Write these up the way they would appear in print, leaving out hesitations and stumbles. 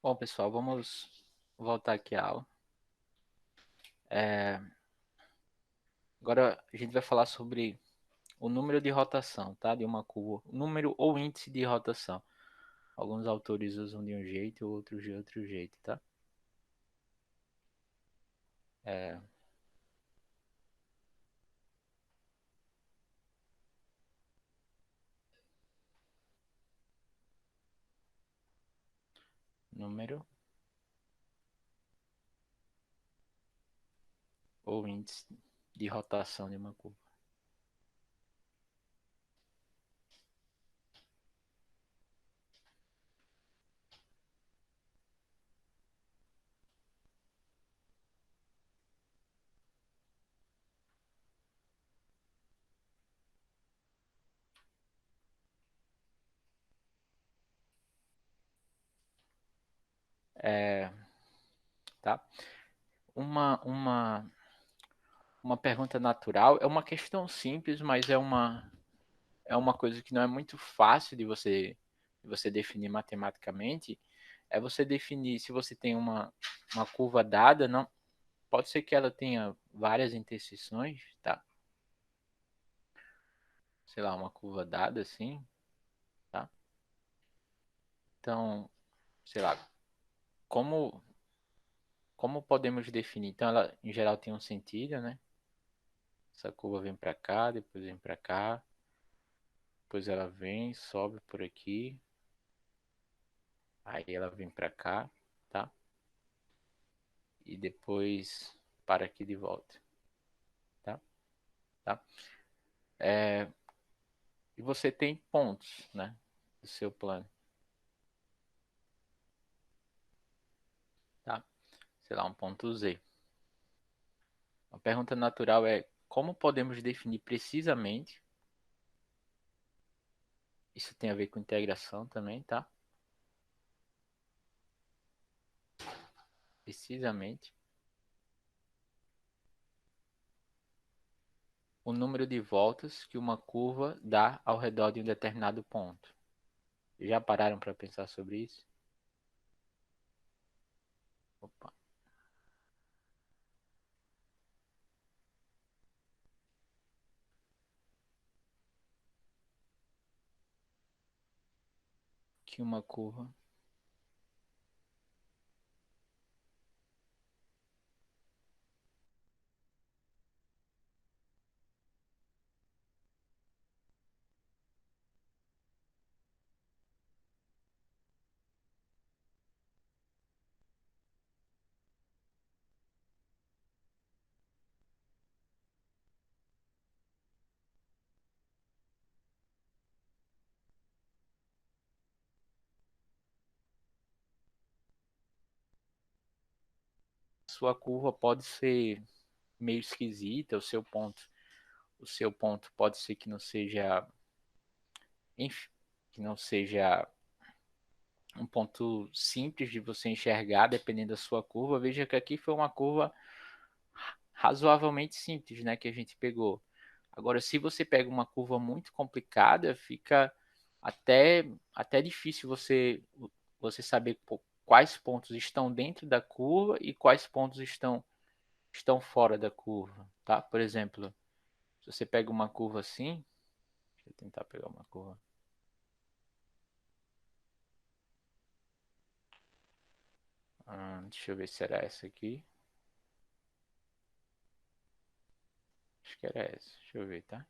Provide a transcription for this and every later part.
Bom, pessoal, vamos voltar aqui à aula. É, Agora a gente vai falar sobre o número de rotação, tá? De uma curva, o número ou índice de rotação. Alguns autores usam de um jeito, outros de outro jeito, tá? É, Número ou índice de rotação de uma curva. É, tá? Uma, uma, uma pergunta natural é uma questão simples, mas é uma coisa que não é muito fácil de você definir matematicamente. É você definir se você tem uma curva dada, não, pode ser que ela tenha várias interseções, tá? Sei lá, uma curva dada assim, tá? Então, sei lá, como como podemos definir? Então, ela em geral tem um sentido, né? Essa curva vem para cá, depois vem para cá, depois ela vem, sobe por aqui, aí ela vem para cá, tá? E depois para aqui de volta, tá? Tá? É, e você tem pontos, né? Do seu plano, tá? Sei lá, um ponto Z. A pergunta natural é como podemos definir precisamente? Isso tem a ver com integração também, tá? Precisamente o número de voltas que uma curva dá ao redor de um determinado ponto. Já pararam para pensar sobre isso? Opa. Que uma curva, sua curva pode ser meio esquisita, o seu ponto pode ser que não seja, enfim, que não seja um ponto simples de você enxergar dependendo da sua curva. Veja que aqui foi uma curva razoavelmente simples, né, que a gente pegou. Agora, se você pega uma curva muito complicada, fica até até difícil você saber quais pontos estão dentro da curva e quais pontos estão fora da curva, tá? Por exemplo, se você pega uma curva assim, deixa eu tentar pegar uma curva. Deixa eu ver se era essa aqui. Acho que era essa. Deixa eu ver, tá?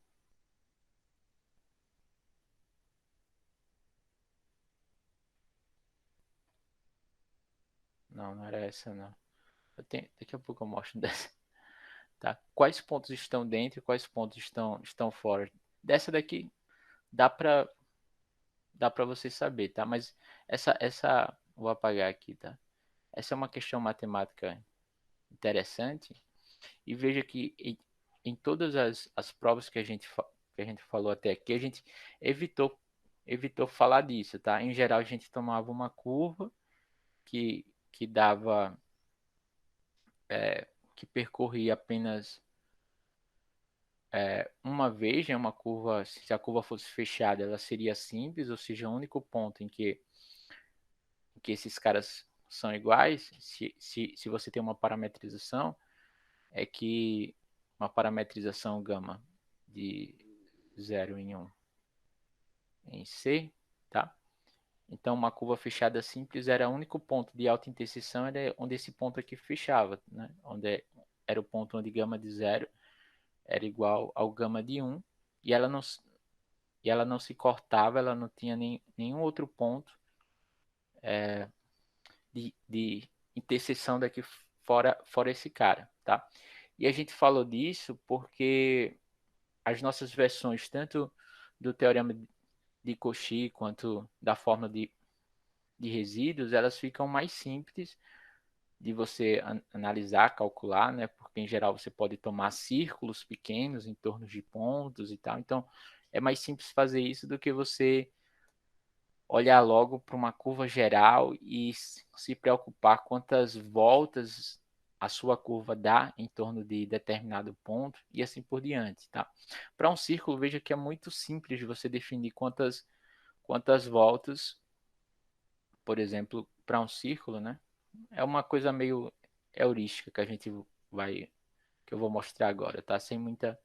Não, não era essa não. Daqui a pouco eu mostro dessa. Tá? Quais pontos estão dentro e quais pontos estão fora. Dessa daqui dá para dá para você saber, tá? Mas essa vou apagar aqui, tá? Essa é uma questão matemática interessante e veja que em todas as provas que a gente falou até aqui, a gente evitou evitou falar disso, tá? Em geral a gente tomava uma curva que dava que percorria apenas uma vez, né, uma curva, se a curva fosse fechada, ela seria simples, ou seja, o único ponto em que esses caras são iguais, se você tem uma parametrização, é que uma parametrização gama de 0 em 1 em C, tá? Então, uma curva fechada simples era o único ponto de alta interseção, era onde esse ponto aqui fechava, né? Onde era o ponto onde gama de 0 era igual ao gama de 1, e ela não se cortava, ela não tinha nenhum outro ponto de interseção daqui fora esse cara, tá? E a gente falou disso porque as nossas versões, tanto do teorema de Cauchy quanto da fórmula de resíduos, elas ficam mais simples de você analisar, calcular, né? Porque em geral você pode tomar círculos pequenos em torno de pontos e tal. Então é mais simples fazer isso do que você olhar logo para uma curva geral e se preocupar quantas voltas a sua curva dá em torno de determinado ponto e assim por diante, tá? Para um círculo, veja que é muito simples de você definir quantas voltas, por exemplo, para um círculo, né? É uma coisa meio heurística que a gente que eu vou mostrar agora, tá? Sem muita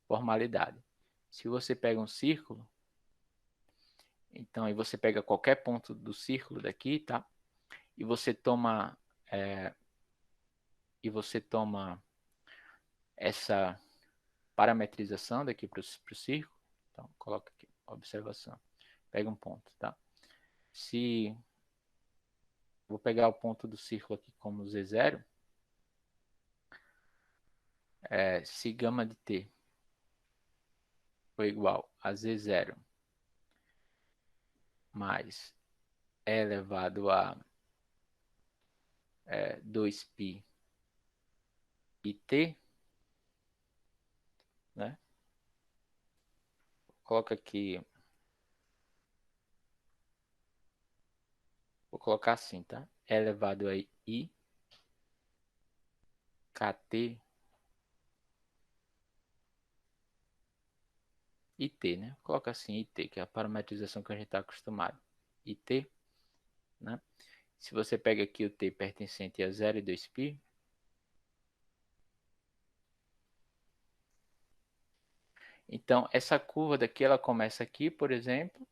formalidade. Se você pega um círculo, então aí você pega qualquer ponto do círculo daqui, tá? E você toma é, essa parametrização daqui para o círculo. Então, coloca aqui, observação. Pega um ponto, tá? Se vou pegar o ponto do círculo aqui como Z0, se gama de T for igual a Z0 mais E elevado a 2π e T, né? Coloca aqui, vou colocar assim, tá? E elevado a I, KT IT, né? Coloca assim, IT, que é a parametrização que a gente está acostumado. IT, né? Se você pega aqui o T pertencente a 0 e 2π, então essa curva daqui, ela começa aqui, por exemplo,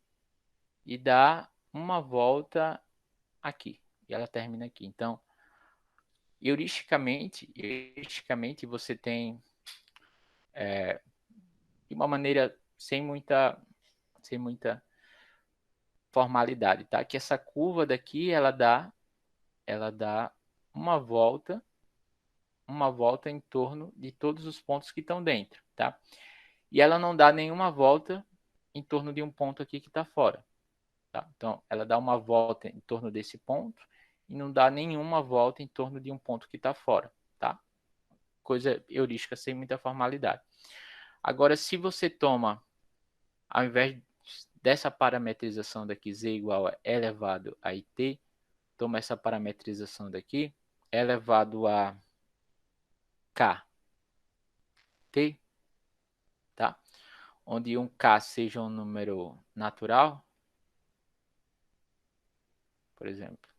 e dá uma volta aqui, e ela termina aqui. Então, heuristicamente você tem, de uma maneira sem muita formalidade, tá? Que essa curva daqui, ela dá uma volta em torno de todos os pontos que estão dentro, tá? E ela não dá nenhuma volta em torno de um ponto aqui que está fora, tá? Então, ela dá uma volta em torno desse ponto e não dá nenhuma volta em torno de um ponto que está fora, tá? Coisa heurística sem muita formalidade. Agora, se você toma, ao invés dessa parametrização daqui, z igual a e elevado a it, toma essa parametrização daqui, e elevado a k, t, tá? Onde um k seja um número natural, por exemplo,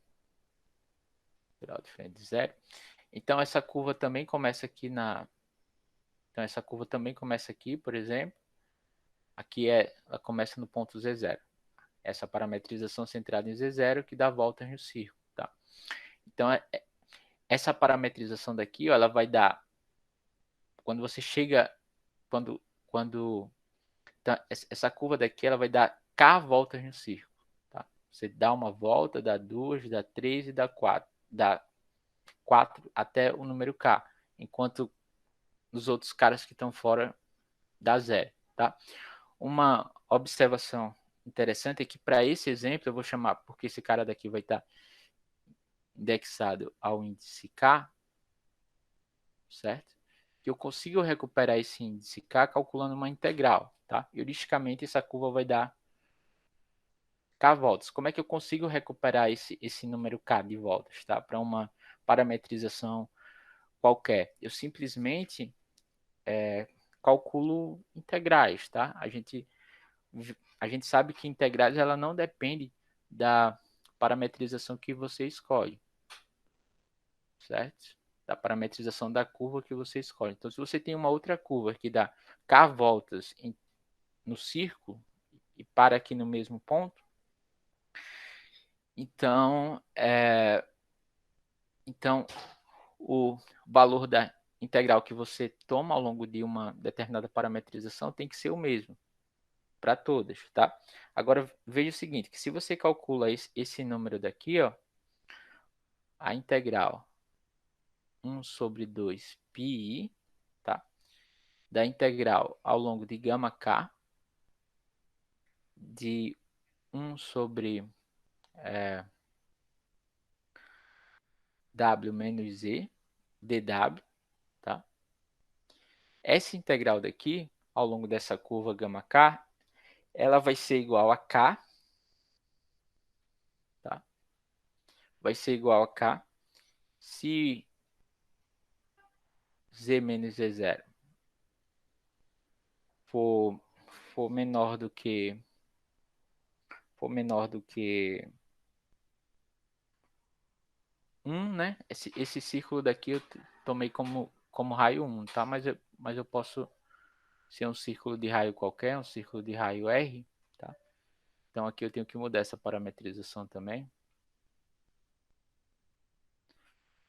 natural diferente de zero. Então essa curva também começa aqui então essa curva também começa aqui, por exemplo. Aqui ela começa no ponto Z0. Essa parametrização centrada em Z0 que dá voltas no círculo, tá? Então essa parametrização daqui, ó, ela vai dar quando você chega quando tá, essa curva daqui, ela vai dar k voltas no círculo, tá? Você dá uma volta, dá duas, dá três e dá 4 até o número k, enquanto os outros caras que estão fora dá zero, tá? Uma observação interessante é que para esse exemplo eu vou chamar, porque esse cara daqui vai estar indexado ao índice k, certo? Que eu consigo recuperar esse índice k calculando uma integral, tá? Heuristicamente essa curva vai dar k voltas. Como é que eu consigo recuperar esse número k de voltas, tá? Para uma parametrização qualquer. Eu simplesmente calculo integrais, tá? A gente sabe que integrais ela não depende da parametrização que você escolhe, certo? Da parametrização da curva que você escolhe. Então, se você tem uma outra curva que dá k voltas no círculo e para aqui no mesmo ponto, então, o valor da integral que você toma ao longo de uma determinada parametrização tem que ser o mesmo para todas, tá? Agora, veja o seguinte, que se você calcula esse número daqui, ó, a integral 1 sobre 2 πi, tá? Da integral ao longo de gama k, de 1 sobre w menos z, dw, tá? Essa integral daqui, ao longo dessa curva gama k, ela vai ser igual a k, tá? Vai ser igual a k se z menos z0 for, for menor do que 1, né? Esse círculo daqui eu tomei como raio 1, tá? Mas eu posso ser um círculo de raio qualquer, um círculo de raio R, tá? Então aqui eu tenho que mudar essa parametrização também.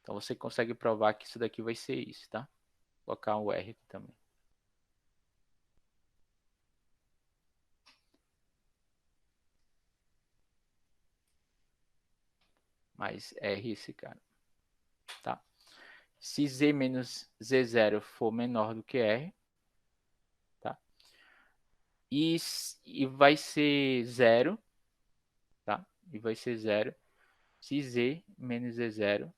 Então você consegue provar que isso daqui vai ser isso, tá? Vou colocar o R aqui também. Mais R esse cara, tá? Se Z menos Z0 for menor do que R, tá? E vai ser 0, tá? E vai ser 0 se Z menos Z0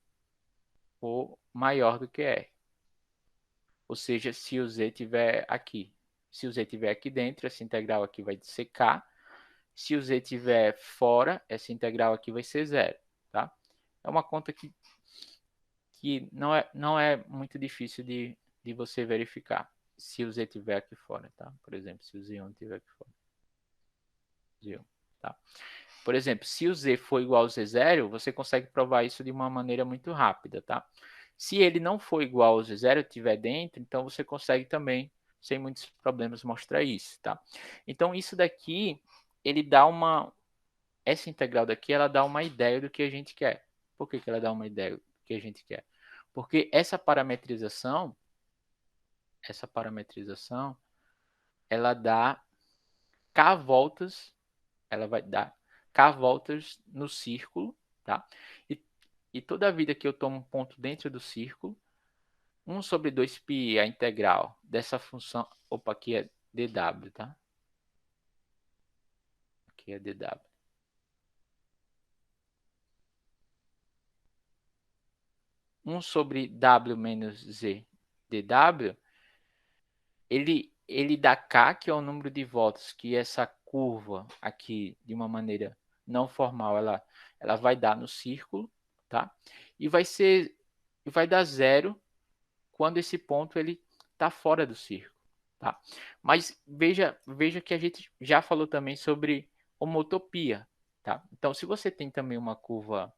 for maior do que R. Ou seja, se o Z estiver aqui. Se o Z estiver aqui dentro, essa integral aqui vai ser K. Se o Z estiver fora, essa integral aqui vai ser 0, tá? É uma conta que não é muito difícil de você verificar. Se o Z estiver aqui fora, tá? Por exemplo, se o Z1 estiver aqui fora. Z1, tá? Por exemplo, se o Z for igual ao Z0, você consegue provar isso de uma maneira muito rápida, tá? Se ele não for igual ao Z0, estiver dentro, então você consegue também, sem muitos problemas, mostrar isso, tá? Então, isso daqui, ele dá essa integral daqui, ela dá uma ideia do que a gente quer. Por que ela dá uma ideia do que a gente quer? Porque essa parametrização, ela dá k voltas, ela vai dar k voltas no círculo, tá? E toda vida que eu tomo um ponto dentro do círculo, 1 sobre 2π é a integral dessa função, opa, aqui é dw, tá? Aqui é dw. Um sobre w menos z dw, ele dá k, que é o número de voltas que essa curva aqui, de uma maneira não formal, ela vai dar no círculo, tá? E vai dar 0 quando esse ponto ele está fora do círculo, tá? Mas veja que a gente já falou também sobre homotopia, tá? Então, se você tem também uma curva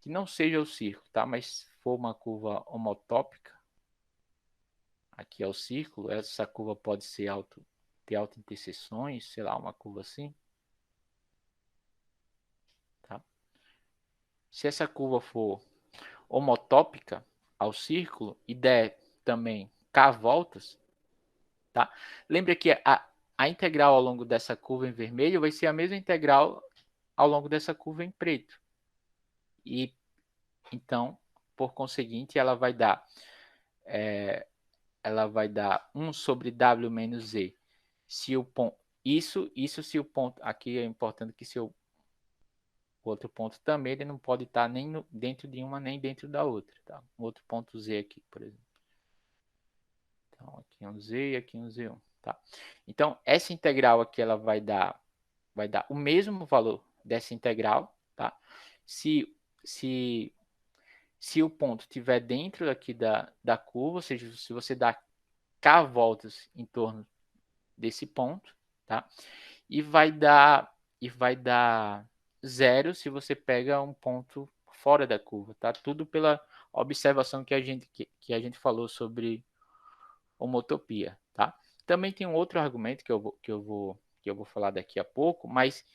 que não seja o círculo, tá? Mas for uma curva homotópica, aqui é o círculo, essa curva pode ser ter autointerseções, sei lá, uma curva assim, tá? Se essa curva for homotópica ao círculo e der também k voltas, tá? Lembra que a integral ao longo dessa curva em vermelho vai ser a mesma integral ao longo dessa curva em preto. E então, por conseguinte, ela vai dar 1 sobre w menos z. Se o ponto, isso se o ponto, aqui é importante que se o outro ponto também ele não pode estar nem dentro de uma nem dentro da outra, tá? Um outro ponto z aqui, por exemplo. Então, aqui é um z e aqui é um z1, tá? Então, essa integral aqui ela vai dar o mesmo valor dessa integral, tá? Se se se o ponto estiver dentro aqui da curva, ou seja, se você dá k voltas em torno desse ponto, tá? E vai dar 0 se você pega um ponto fora da curva, tá? Tudo pela observação que a gente falou sobre homotopia, tá? Também tem um outro argumento que eu vou falar daqui a pouco, mas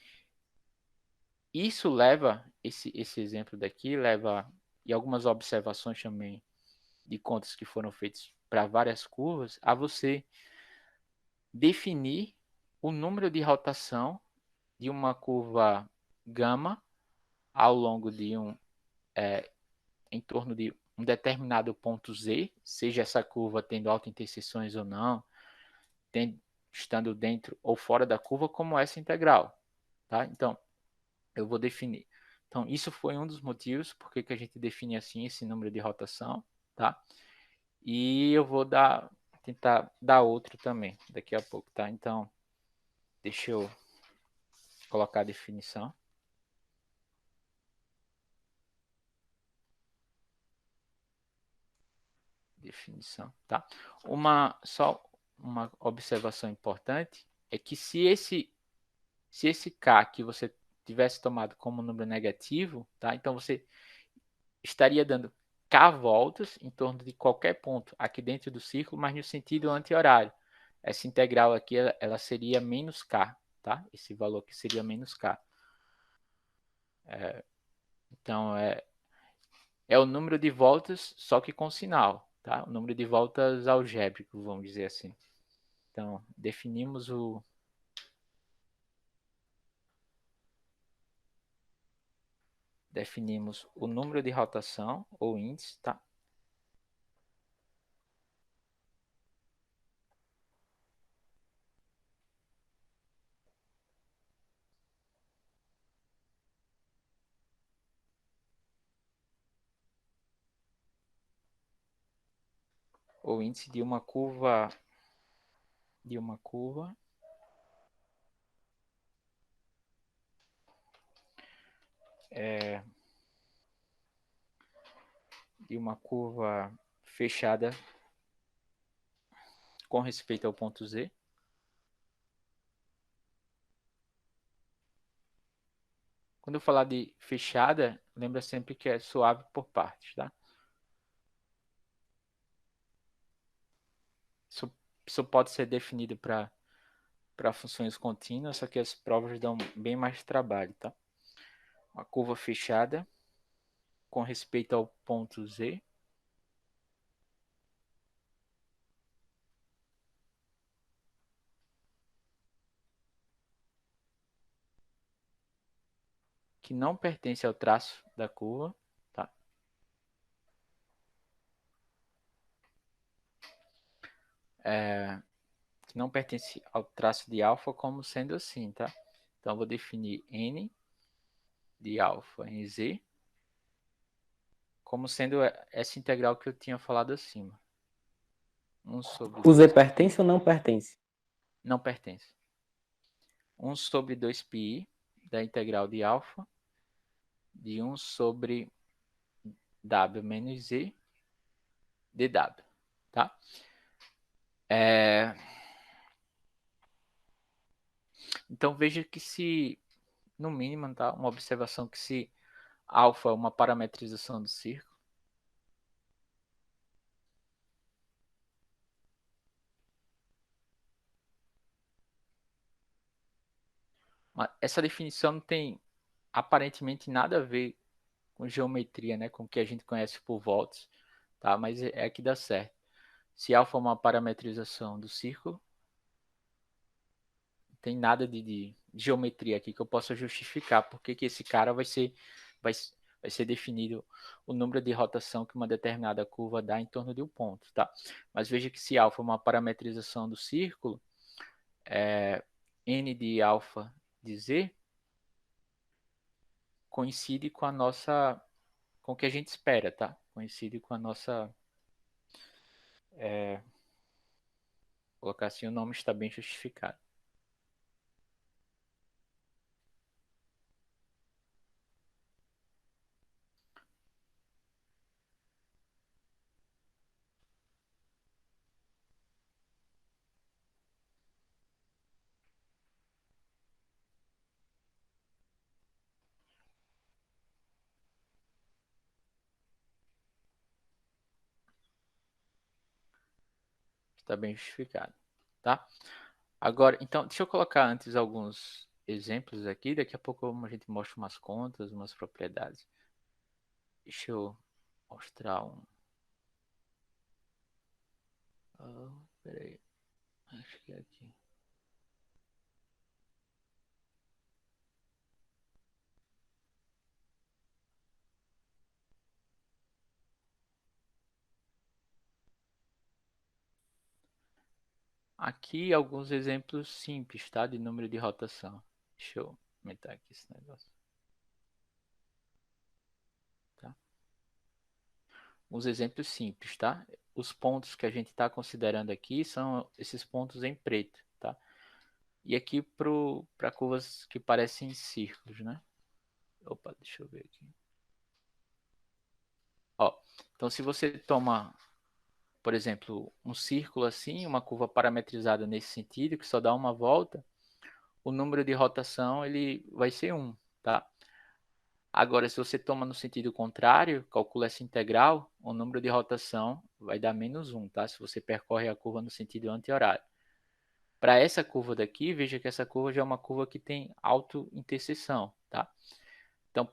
isso leva, esse exemplo daqui leva, e algumas observações também de contas que foram feitas para várias curvas, a você definir o número de rotação de uma curva gama ao longo de em torno de um determinado ponto Z, seja essa curva tendo autointerseções ou não, estando dentro ou fora da curva, como essa integral, tá? Então, eu vou definir. Então, isso foi um dos motivos por que a gente define assim esse número de rotação, tá? E eu vou tentar dar outro também daqui a pouco, tá? Então, deixa eu colocar a definição. Definição, tá? Só uma observação importante é que se esse K que você tivesse tomado como número negativo, tá? Então você estaria dando K voltas em torno de qualquer ponto aqui dentro do círculo, mas no sentido anti-horário. Essa integral aqui, ela seria menos K, tá? Esse valor aqui seria menos K. Então, é o número de voltas, só que com sinal, tá? O número de voltas algébrico, vamos dizer assim. Então, definimos o número de rotação, ou índice, tá? Ou índice de uma curva de uma curva fechada com respeito ao ponto Z. Quando eu falar de fechada, lembra sempre que é suave por partes, tá? Isso pode ser definido para funções contínuas, só que as provas dão bem mais trabalho, tá? Uma curva fechada com respeito ao ponto Z, que não pertence ao traço da curva, tá? Que não pertence ao traço de alfa como sendo assim, tá? Então, eu vou definir n de alfa em z como sendo essa integral que eu tinha falado acima. 1 sobre O Z 2 pertence ou não pertence? não pertence. 1 sobre 2πi da integral de alfa de 1 sobre w menos z dw, tá? Então, veja que se, no mínimo, tá? Uma observação que se alfa é uma parametrização do círculo, essa definição não tem aparentemente nada a ver com geometria, né? Com o que a gente conhece por volts, tá? Mas é que dá certo. Se alfa é uma parametrização do círculo, não tem nada de geometria aqui que eu possa justificar porque que esse cara vai, vai ser definido o número de rotação que uma determinada curva dá em torno de um ponto, tá? Mas veja que se alfa é uma parametrização do círculo, n de alfa de z coincide com o que a gente espera, tá? Coincide com a nossa, colocar assim, o nome está bem justificado. Está bem justificado, tá? Agora, então, deixa eu colocar antes alguns exemplos aqui. Daqui a pouco a gente mostra umas contas, umas propriedades. Deixa eu mostrar um. Peraí, acho que é aqui. Aqui alguns exemplos simples, tá? De número de rotação. Deixa eu aumentar aqui esse negócio. Tá? Uns exemplos simples, tá? Os pontos que a gente está considerando aqui são esses pontos em preto, tá? E aqui para curvas que parecem círculos, né? Opa, deixa eu ver aqui. Ó, então se você toma, por exemplo, um círculo assim, uma curva parametrizada nesse sentido, que só dá uma volta, o número de rotação ele vai ser 1, tá? Agora, se você toma no sentido contrário, calcula essa integral, o número de rotação vai dar -1, tá? Se você percorre a curva no sentido anti-horário. Para essa curva daqui, veja que essa curva já é uma curva que tem autointerseção, tá? Então,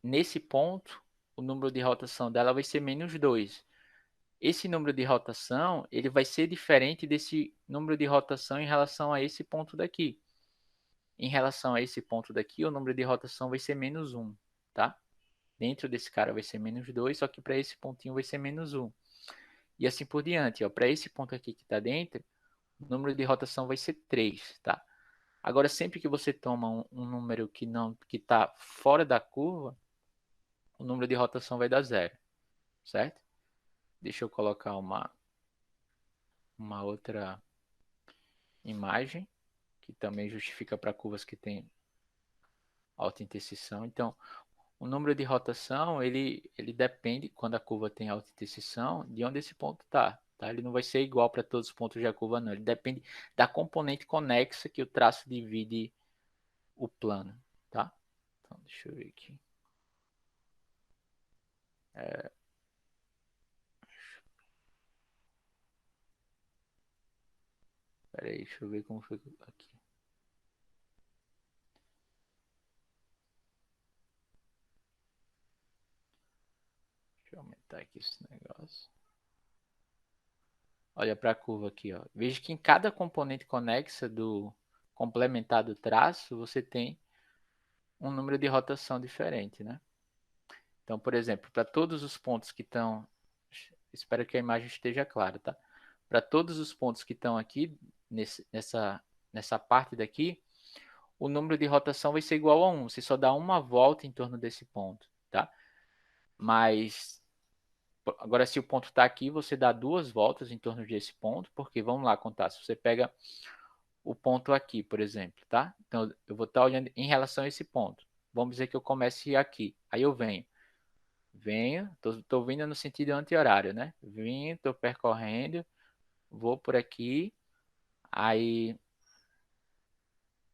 nesse ponto, o número de rotação dela vai ser -2. Esse número de rotação, ele vai ser diferente desse número de rotação em relação a esse ponto daqui. Em relação a esse ponto daqui, o número de rotação vai ser -1, tá? Dentro desse cara vai ser -2, só que para esse pontinho vai ser -1. E assim por diante, ó. Para esse ponto aqui que está dentro, o número de rotação vai ser 3, tá? Agora, sempre que você toma um número que está fora da curva, o número de rotação vai dar 0, certo? Deixa eu colocar uma outra imagem, que também justifica para curvas que têm alta interseção. Então, o número de rotação, ele depende, quando a curva tem alta interseção, de onde esse ponto está. Tá? Ele não vai ser igual para todos os pontos da curva, não. Ele depende da componente conexa que o traço divide o plano. Tá? Então, deixa eu ver aqui. Espera aí, deixa eu ver como foi aqui. Deixa eu aumentar aqui esse negócio. Olha para a curva aqui, ó. Veja que em cada componente conexa do complementar do traço, você tem um número de rotação diferente, né? Então, por exemplo, para todos os pontos que estão... Espero que a imagem esteja clara, tá? Para todos os pontos que estão aqui, nessa parte daqui, o número de rotação vai ser igual a 1. Você só dá uma volta em torno desse ponto, tá? Mas, agora se o ponto está aqui, você dá 2 voltas em torno desse ponto, porque, vamos lá contar, se você pega o ponto aqui, por exemplo, tá? Então, eu vou estar olhando em relação a esse ponto. Vamos dizer que eu comece aqui. Aí eu venho, tô vindo no sentido anti-horário, né? Vim, tô percorrendo, vou por aqui, aí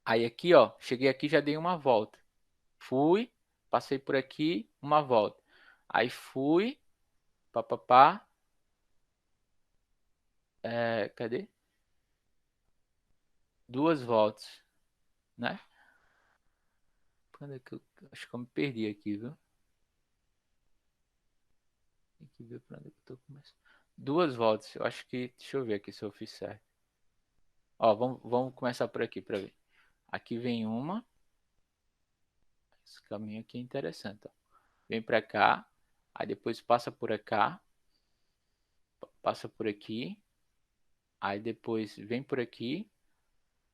aqui, ó, cheguei aqui, já dei uma volta. Fui, passei por aqui, uma volta. Aí fui, papapá, cadê? 2 voltas, né? Quando é que acho que eu me perdi aqui, viu? Tem que ver pra onde é que eu tô começando. 2 voltas, eu acho que, deixa eu ver aqui se eu fiz certo. Ó, vamos começar por aqui para ver. Aqui vem uma. Esse caminho aqui é interessante, ó. Vem para cá, aí depois passa por cá, passa por aqui, aí depois vem por aqui,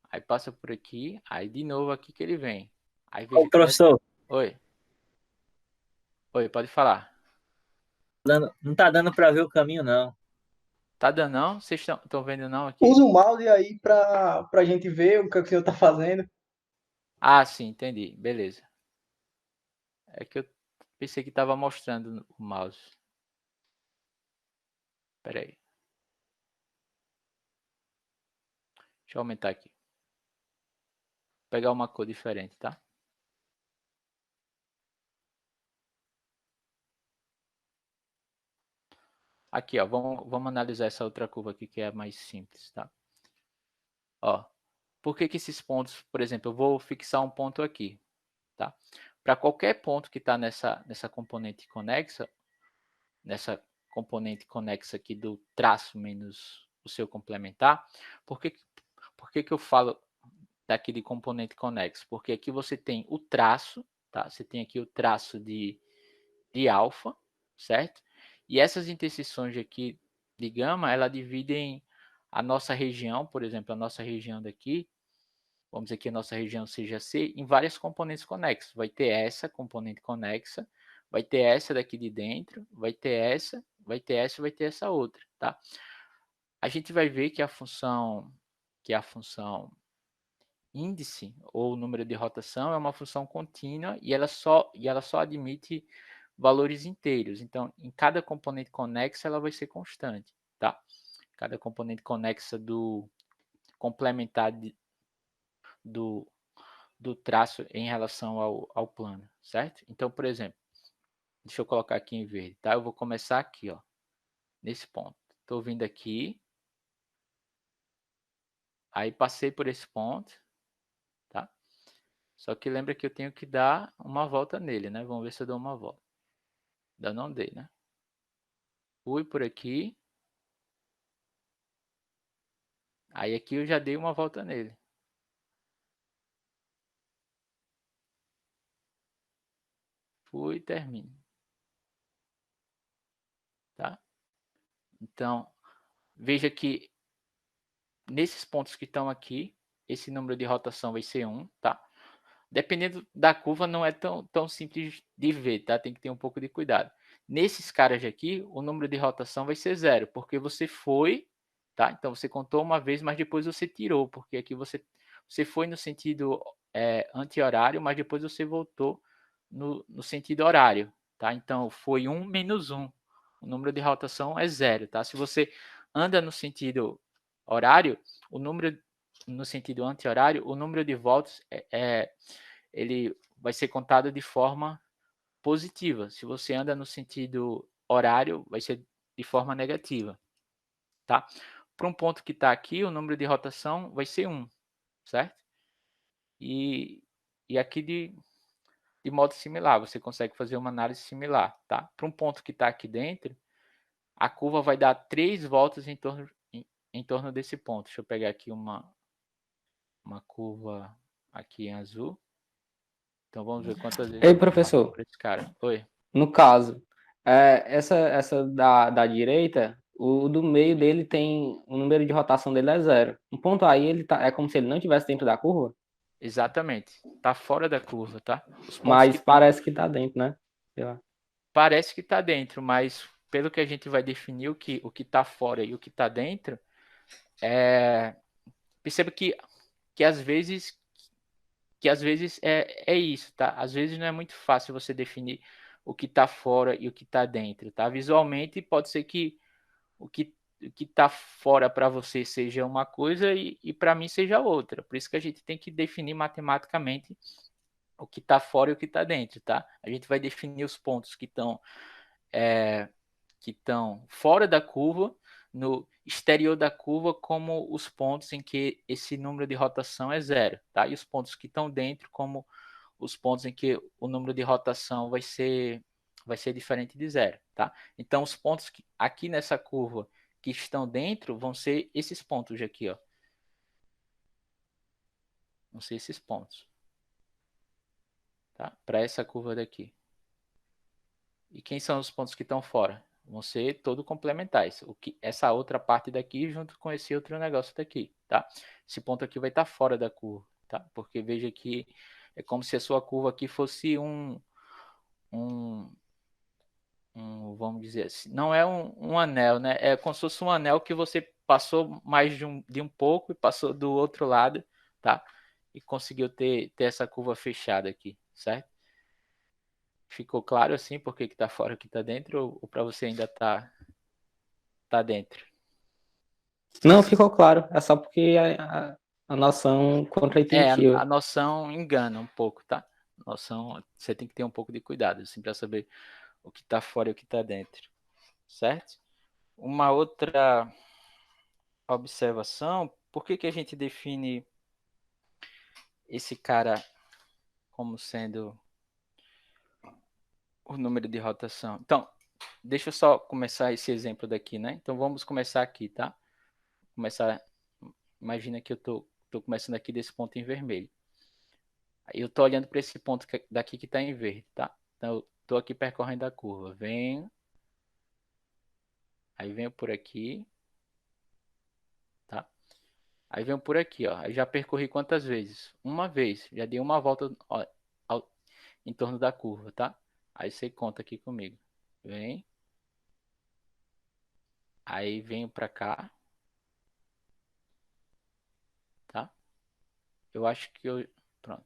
aí passa por aqui, aí de novo aqui que ele vem. Aí Ô, veja que já... professor, Oi, oi, pode falar. não tá dando para ver o caminho, não. Tá dando não? Vocês estão vendo não aqui? Usa o mouse aí pra gente ver o que o senhor tá fazendo. Ah, sim, entendi. Beleza. É que eu pensei que estava mostrando o mouse. Espera aí. Deixa eu aumentar aqui. Vou pegar uma cor diferente, tá? Aqui, ó, vamos analisar essa outra curva aqui que é mais simples, tá? Ó, por que que esses pontos, por exemplo, eu vou fixar um ponto aqui, tá? Para qualquer ponto que está nessa componente conexa aqui do traço menos o seu complementar, por que, por que que eu falo daqui de componente conexo? Porque aqui você tem o traço, tá? Você tem aqui o traço de alfa, certo? E essas interseções aqui de gama, ela dividem a nossa região, por exemplo, a nossa região daqui, vamos dizer que a nossa região seja C, em várias componentes conexas. Vai ter essa componente conexa, vai ter essa daqui de dentro, vai ter essa, vai ter essa, vai ter essa outra, tá? A gente vai ver que a função índice ou número de rotação é uma função contínua e ela só admite valores inteiros. Então, em cada componente conexa, ela vai ser constante, tá? Cada componente conexa do complementar do, do traço em relação ao plano, certo? Então, por exemplo, deixa eu colocar aqui em verde, tá? Eu vou começar aqui, ó, nesse ponto. Estou vindo aqui, aí passei por esse ponto, tá? Só que lembra que eu tenho que dar uma volta nele, né? Vamos ver se eu dou uma volta. Ainda não dei, né? Fui por aqui. Aí aqui eu já dei uma volta nele. Fui e termino. Tá? Então, veja que nesses pontos que estão aqui, esse número de rotação vai ser 1, tá? Dependendo da curva, não é tão simples de ver, tá? Tem que ter um pouco de cuidado. Nesses caras aqui, o número de rotação vai ser 0, porque você foi, tá? Então, você contou uma vez, mas depois você tirou, porque aqui você foi no sentido anti-horário, mas depois você voltou no sentido horário, tá? Então, foi 1 menos 1. O número de rotação é 0, tá? Se você anda no sentido horário, o número no sentido anti-horário, o número de voltas ele vai ser contado de forma positiva. Se você anda no sentido horário, vai ser de forma negativa, tá? Para um ponto que está aqui, o número de rotação vai ser 1, certo? E aqui de modo similar, você consegue fazer uma análise similar, tá? Para um ponto que está aqui dentro, a curva vai dar 3 voltas em torno desse ponto. Deixa eu pegar aqui uma curva aqui em azul. Então vamos ver quantas vezes Ei, eu passo professor, por esse cara. Oi. no caso, essa da direita, o do meio dele tem, o número de rotação dele é 0. Um ponto aí, é como se ele não estivesse dentro da curva, Exatamente. Tá fora da curva, tá? Os pontos que mas estão parece que tá dentro, né? Sei lá. parece que tá dentro, mas pelo que a gente vai definir o que tá fora e o que tá dentro, perceba que às vezes é isso, tá? Às vezes não é muito fácil você definir o que tá fora e o que tá dentro, tá? Visualmente pode ser que o que está fora para você seja uma coisa e para mim seja outra. Por isso que a gente tem que definir matematicamente o que está fora e o que está dentro, tá? A gente vai definir os pontos que estão fora da curva, no exterior da curva, como os pontos em que esse número de rotação é 0, tá? E os pontos que estão dentro, como os pontos em que o número de rotação vai ser diferente de 0, tá? Então, os pontos aqui nessa curva que estão dentro vão ser esses pontos aqui, ó. Vão ser esses pontos, tá? Para essa curva daqui. E quem são os pontos que estão fora? Vão ser todos complementares. Essa outra parte daqui junto com esse outro negócio daqui, tá? Esse ponto aqui vai estar fora da curva, tá? Porque veja que é como se a sua curva aqui fosse um vamos dizer assim, não é um anel, né? É como se fosse um anel que você passou mais de um pouco e passou do outro lado, tá? E conseguiu ter essa curva fechada aqui, certo? Ficou claro assim por que tá fora, o que tá dentro, ou para você ainda tá dentro? Não, ficou claro. É só porque a noção A contraintuitiva. noção engana um pouco, tá? A noção, você tem que ter um pouco de cuidado, assim, para saber o que tá fora e o que tá dentro, certo? Uma outra observação, por que que a gente define esse cara como sendo o número de rotação? Então, deixa eu só começar esse exemplo daqui, né? Então, vamos começar aqui, tá? Começar, imagina que eu tô começando aqui desse ponto em vermelho. Aí eu tô olhando para esse ponto daqui que está em verde, tá? Então, eu tô aqui percorrendo a curva. Venho, aí venho por aqui, tá? Aí venho por aqui, ó. Aí já percorri quantas vezes? Uma vez. Já dei uma volta, ó, em torno da curva, tá? Aí você conta aqui comigo. Vem. Aí venho para cá, tá? Eu acho que eu... Pronto.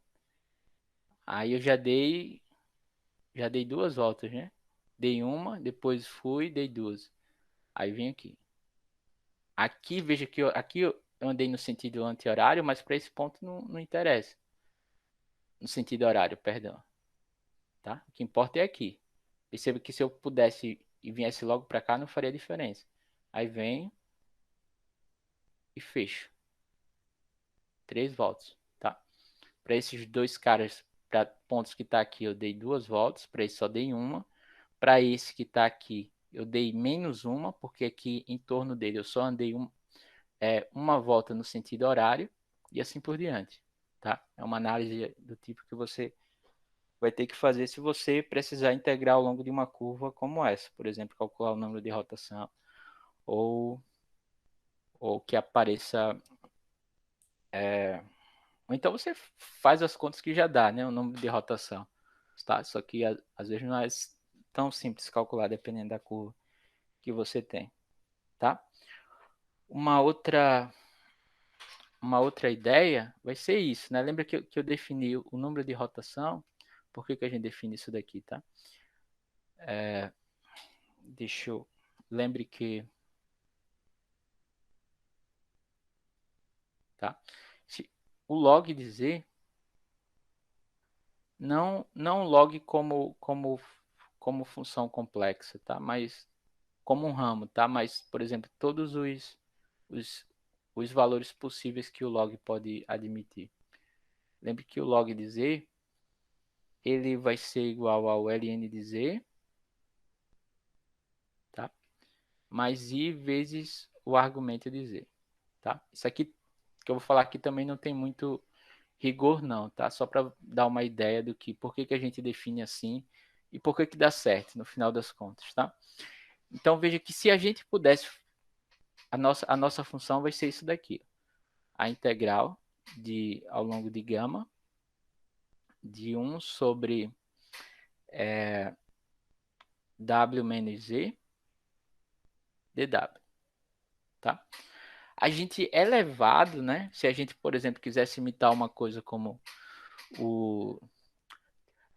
Aí eu já dei duas voltas, né? Dei uma, depois fui, dei duas. Aí vem aqui. Aqui, veja que eu andei no sentido anti-horário, mas para esse ponto não interessa. No sentido horário, perdão. Tá? O que importa é aqui. Perceba que se eu pudesse e viesse logo para cá, não faria diferença. Aí venho e fecho. 3 voltas, tá? Para esses dois caras, para pontos que tá aqui, eu dei 2 voltas. Para esse só dei uma. Para esse que tá aqui, eu dei menos uma, porque aqui em torno dele eu só andei uma volta no sentido horário e assim por diante, tá? É uma análise do tipo que você vai ter que fazer se você precisar integrar ao longo de uma curva como essa, por exemplo, calcular o número de rotação ou, ou que apareça, ou então você faz as contas que já dá, né, o número de rotação, tá? Só que às vezes não é tão simples calcular dependendo da curva que você tem, tá? Uma outra Uma outra ideia vai ser isso, né? Lembra que eu defini o número de rotação? Por que que a gente define isso daqui, tá? Deixa eu... Lembre que... Tá? O log de z, não log como função complexa, tá? Mas como um ramo, tá? Mas, por exemplo, todos os, os valores possíveis que o log pode admitir. Lembre que o log de z, ele vai ser igual ao ln de z, tá? Mais i vezes o argumento de z, tá? Isso aqui que eu vou falar aqui também não tem muito rigor não, tá? Só para dar uma ideia do que, por que que a gente define assim e por que que dá certo no final das contas, tá? Então veja que se a gente pudesse, a nossa função vai ser isso daqui, a integral ao longo de gama de 1 sobre w menos z dw, tá? A gente é levado, né? Se a gente, por exemplo, quisesse imitar uma coisa como o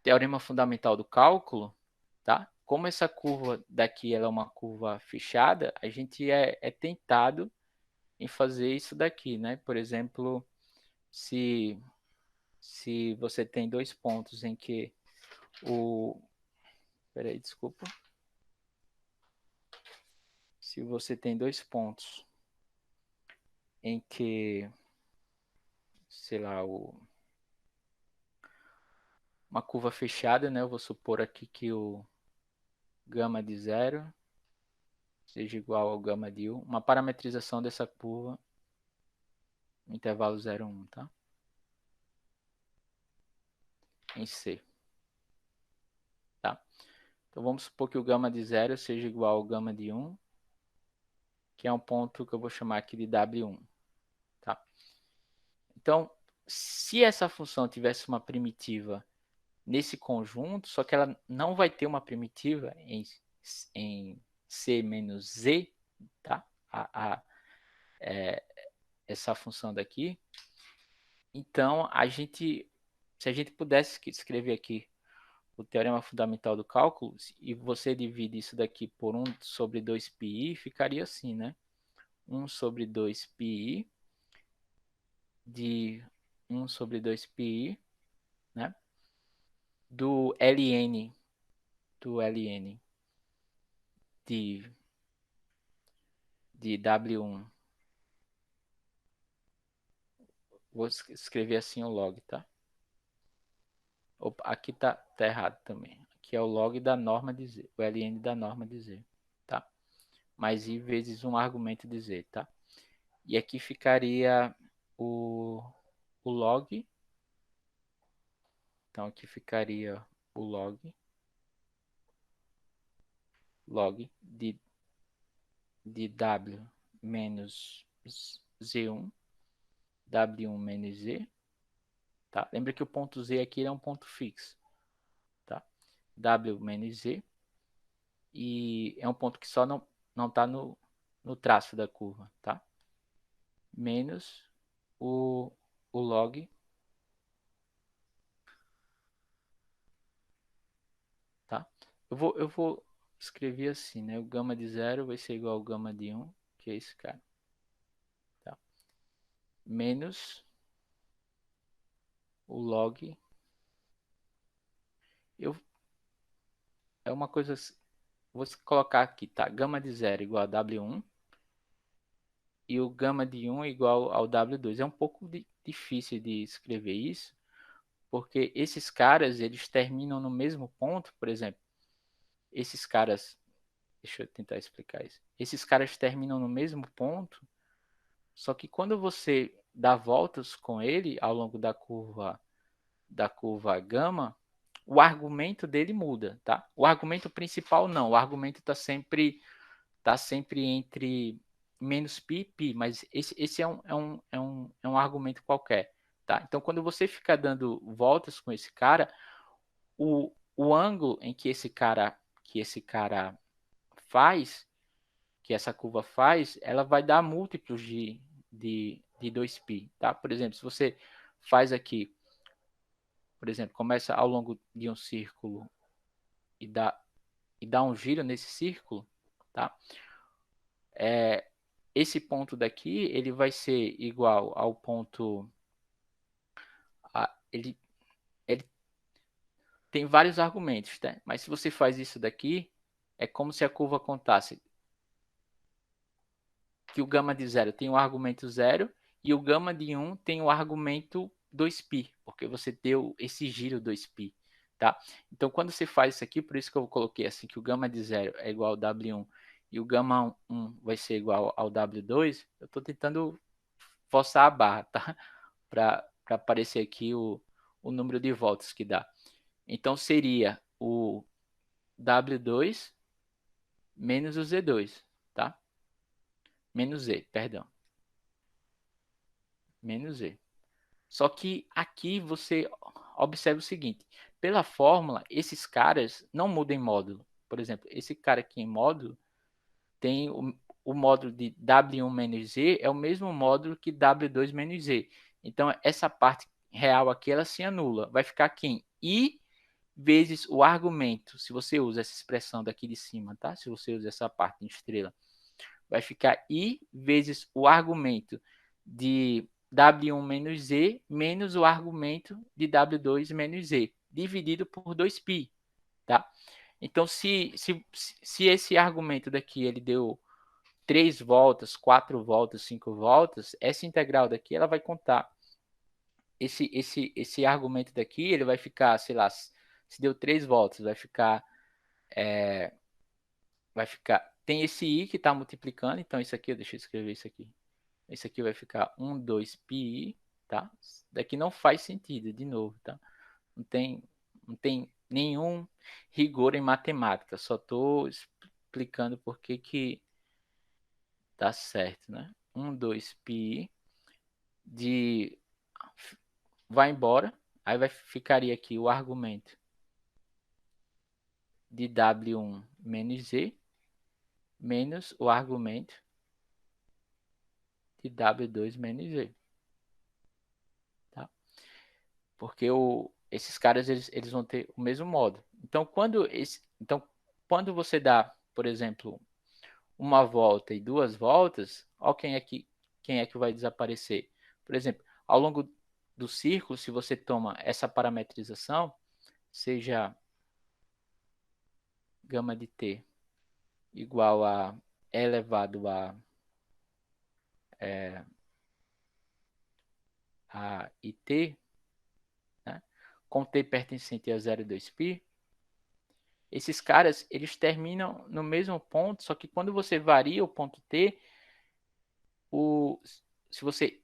teorema fundamental do cálculo, tá? Como essa curva daqui ela é uma curva fechada, a gente é tentado em fazer isso daqui, né? Por exemplo, se, se você tem dois pontos em que o... Peraí, desculpa. Se você tem dois pontos em que, sei lá, uma curva fechada, né? Eu vou supor aqui que o gama de zero seja igual ao gama de 1. Uma parametrização dessa curva no intervalo 0, 1, tá? Em C, tá? Então vamos supor que o gama de 0 seja igual ao gama de 1, que é um ponto que eu vou chamar aqui de W1, tá? Então, se essa função tivesse uma primitiva nesse conjunto, só que ela não vai ter uma primitiva em C menos Z, tá? Essa função daqui. Então, se a gente pudesse escrever aqui o teorema fundamental do cálculo, e você divide isso daqui por 1 sobre 2πi, ficaria assim, né? 1 sobre 2πi de 1 sobre 2πi, né? Do ln de de W1. Vou escrever assim o log, tá? Opa, aqui tá errado também. Aqui é o log da norma de Z, o ln da norma de Z, tá? Mais I vezes um argumento de Z, tá? E aqui ficaria o log. Então aqui ficaria o log de W menos Z1, W1 menos Z, tá? Lembra que o ponto Z aqui é um ponto fixo, tá? W menos Z, e é um ponto que só não está no traço da curva, tá? Menos o log, tá? Eu vou escrever assim, né? O gama de 0 vai ser igual ao gama de 1, que é esse cara, tá? Menos o log. É uma coisa, vou colocar aqui, tá? Gama de 0 igual a W1 e o gama de 1 igual ao W2. É um pouco difícil de escrever isso, porque esses caras, eles terminam no mesmo ponto. Por exemplo, esses caras, deixa eu tentar explicar isso. Esses caras terminam no mesmo ponto, só que quando você dá voltas com ele ao longo da curva gama, o argumento dele muda, tá? O argumento principal não, o argumento está sempre entre menos π e π, mas esse é um argumento qualquer, tá? Então, quando você fica dando voltas com esse cara, o ângulo em que esse cara faz, que essa curva faz, ela vai dar múltiplos de 2π, tá? Por exemplo, se você faz aqui, por exemplo, começa ao longo de um círculo e dá um giro nesse círculo, tá? Esse ponto daqui, ele vai ser igual ao ponto... ele tem vários argumentos, tá? Mas se você faz isso daqui, é como se a curva contasse que o gama de 0 tem o argumento 0 e o gama de 1 tem o argumento 2π, porque você deu esse giro 2π, tá? Então, quando você faz isso aqui, por isso que eu coloquei assim, que o gama de 0 é igual ao W1 e o gama 1 vai ser igual ao W2, eu estou tentando forçar a barra, tá? Para aparecer aqui o número de voltas que dá. Então, seria o W2 menos o Z2, tá? Menos Z, perdão. Menos Z. Só que aqui você observa o seguinte. Pela fórmula, esses caras não mudam em módulo. Por exemplo, esse cara aqui em módulo tem o módulo de W1 menos Z é o mesmo módulo que W2 menos Z. Então, essa parte real aqui, ela se anula. Vai ficar aqui em I vezes o argumento. Se você usa essa expressão daqui de cima, tá? Se você usa essa parte em estrela, vai ficar I vezes o argumento de W1 menos Z menos o argumento de W2 menos Z, dividido por 2π, tá? Então, se esse argumento daqui ele deu 3 voltas, 4 voltas, 5 voltas, essa integral daqui ela vai contar. Esse argumento daqui ele vai ficar, sei lá, se deu 3 voltas, vai ficar tem esse i que está multiplicando, então isso aqui, deixa eu escrever isso aqui. Esse aqui vai ficar 1, 2πi, tá? Daqui não faz sentido, de novo, tá? Não tem nenhum rigor em matemática, só estou explicando por que dá certo, né? 1, 2πi vai embora, aí ficaria aqui o argumento de W1 menos Z menos o argumento de W2 menos Z. Tá? Porque esses caras eles vão ter o mesmo modo. Então, quando você dá, por exemplo, uma volta e 2 voltas, ó quem é que vai desaparecer. Por exemplo, ao longo do círculo, se você toma essa parametrização, seja gama de t igual a e elevado a A e T, né, com T pertencente a 0 e 2π, esses caras, eles terminam no mesmo ponto, só que quando você varia o ponto T, se você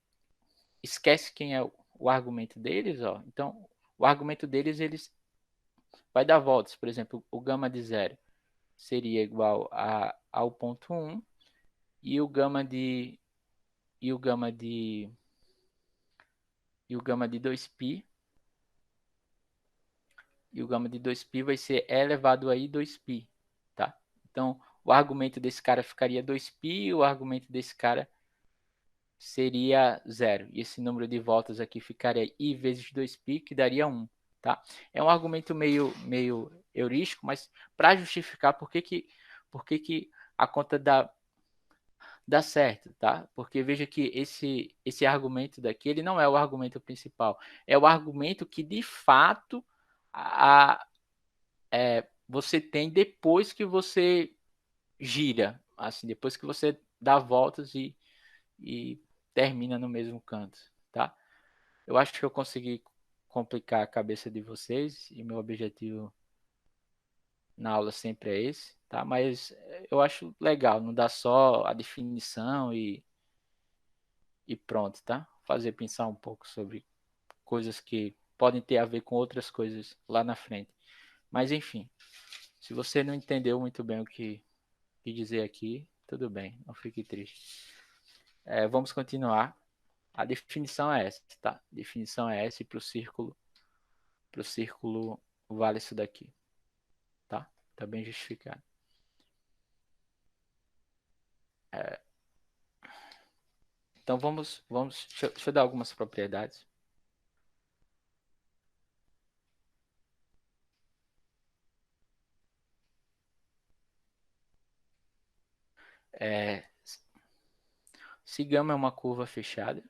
esquece quem é o argumento deles, ó, então o argumento deles, eles vai dar voltas. Por exemplo, o gama de 0 seria igual ao ponto 1 e o gama de 2π vai ser e elevado a i 2π, tá? Então, o argumento desse cara ficaria 2π e o argumento desse cara seria 0. E esse número de voltas aqui ficaria i vezes 2π, que daria 1, tá? É um argumento meio heurístico, mas para justificar por que a conta dá certo, tá? Porque veja que esse argumento daqui, ele não é o argumento principal. É o argumento que, de fato, você tem depois que você gira, assim, depois que você dá voltas e termina no mesmo canto, tá? Eu acho que eu consegui complicar a cabeça de vocês e meu objetivo na aula sempre é esse, tá? Mas eu acho legal, não dá só a definição e pronto, tá? Fazer pensar um pouco sobre coisas que podem ter a ver com outras coisas lá na frente. Mas enfim, se você não entendeu muito bem o que dizer aqui, tudo bem, não fique triste. Vamos continuar. A definição é essa, tá? A definição é essa e para o círculo vale isso daqui, tá? Tá bem justificado. Então vamos deixa eu dar algumas propriedades. Se gama é uma curva fechada,